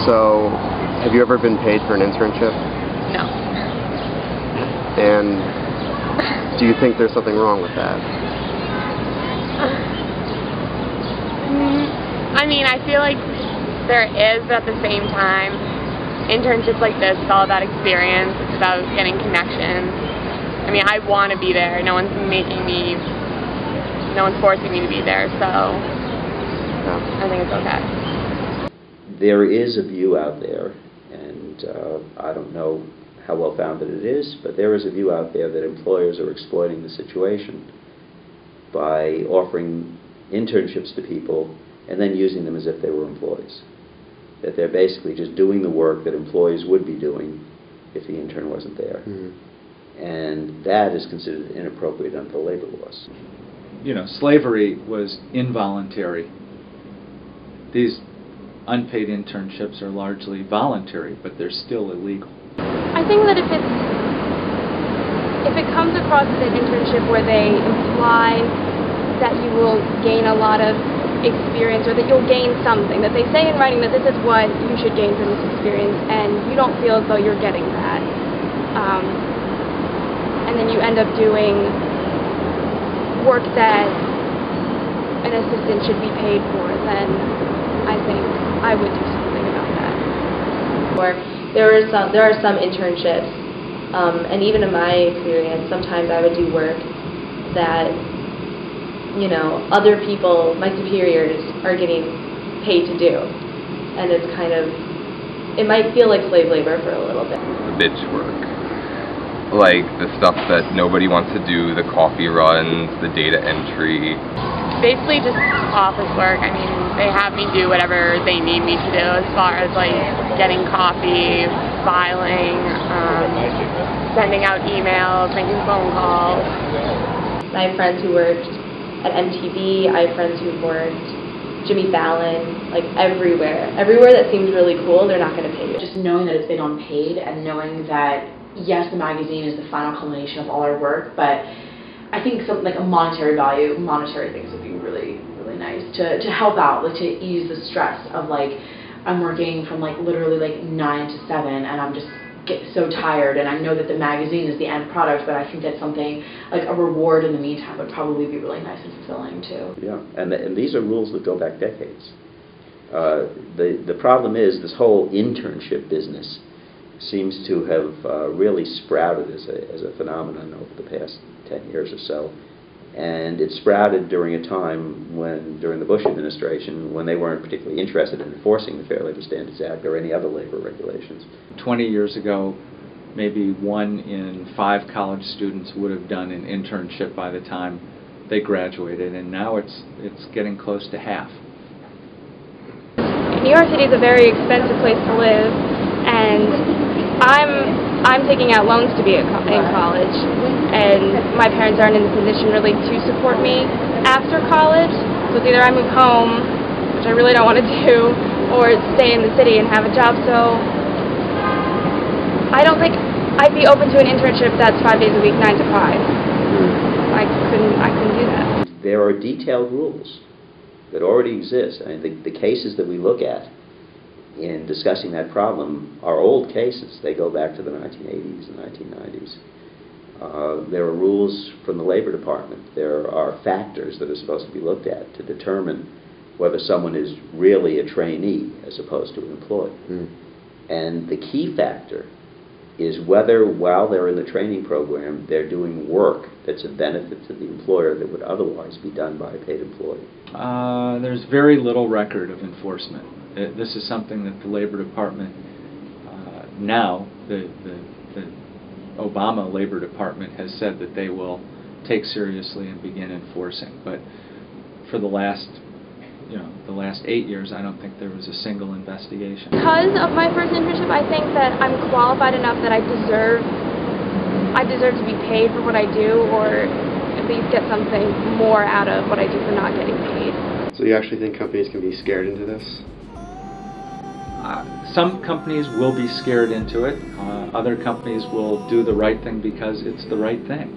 So, have you ever been paid for an internship? No. And do you think there's something wrong with that? I mean, I feel like there is, but at the same time, internships like this, it's all about experience. It's about getting connections. I mean, I want to be there. No one's forcing me to be there, so yeah. I think it's okay. There is a view out there, and I don't know how well founded it is, but there is a view out there that employers are exploiting the situation by offering internships to people and then using them as if they were employees. That they're basically just doing the work that employees would be doing if the intern wasn't there. Mm-hmm. And that is considered inappropriate under the labor laws. You know, slavery was involuntary. These unpaid internships are largely voluntary, but they're still illegal. I think that if it comes across as an internship where they imply that you will gain a lot of experience or that you'll gain something, that they say in writing that this is what you should gain from this experience, and you don't feel as though you're getting that, and then you end up doing work that an assistant should be paid for, then I think I would do something about that. Or there are some internships, and even in my experience, sometimes I would do work that, you know, other people, my superiors, are getting paid to do, and it's kind of, it might feel like slave labor for a little bit. The bitch work, like the stuff that nobody wants to do, the coffee runs, the data entry. Basically just office work. I mean, they have me do whatever they need me to do as far as like getting coffee, filing, sending out emails, making phone calls. I have friends who worked at MTV, I have friends who've worked Jimmy Fallon, like everywhere. Everywhere that seems really cool, they're not going to pay you. Just knowing that it's been unpaid and knowing that, yes, the magazine is the final culmination of all our work, but I think something like a monetary value, monetary things would be really, really nice to help out, like to ease the stress of like, I'm working from like literally like 9 to 7 and I'm just get so tired, and I know that the magazine is the end product, but I think that something like a reward in the meantime would probably be really nice and fulfilling too. Yeah, and these are rules that go back decades. The problem is this whole internship business seems to have really sprouted as a phenomenon over the past 10 years or so. And it sprouted during a time when, during the Bush administration, when they weren't particularly interested in enforcing the Fair Labor Standards Act or any other labor regulations. 20 years ago, maybe 1 in 5 college students would have done an internship by the time they graduated, and now it's getting close to half. New York City is a very expensive place to live, and I'm taking out loans to be in college, and my parents aren't in the position really to support me after college, so it's either I move home, which I really don't want to do, or stay in the city and have a job. So I don't think I'd be open to an internship that's 5 days a week, 9 to 5. I couldn't do that. There are detailed rules that already exist. I mean, the cases that we look at in discussing that problem are old cases. They go back to the 1980s and 1990s. There are rules from the Labor Department. There are factors that are supposed to be looked at to determine whether someone is really a trainee as opposed to an employee. And the key factor is whether, while they're in the training program, they're doing work that's a benefit to the employer that would otherwise be done by a paid employee. There's very little record of enforcement. This is something that the Labor Department now, the Obama Labor Department has said that they will take seriously and begin enforcing. But for the last 8 years, I don't think there was a single investigation. Because of my first internship, I think that I'm qualified enough that I deserve to be paid for what I do, or at least get something more out of what I do for not getting paid. So you actually think companies can be scared into this? Some companies will be scared into it. Other companies will do the right thing because it's the right thing.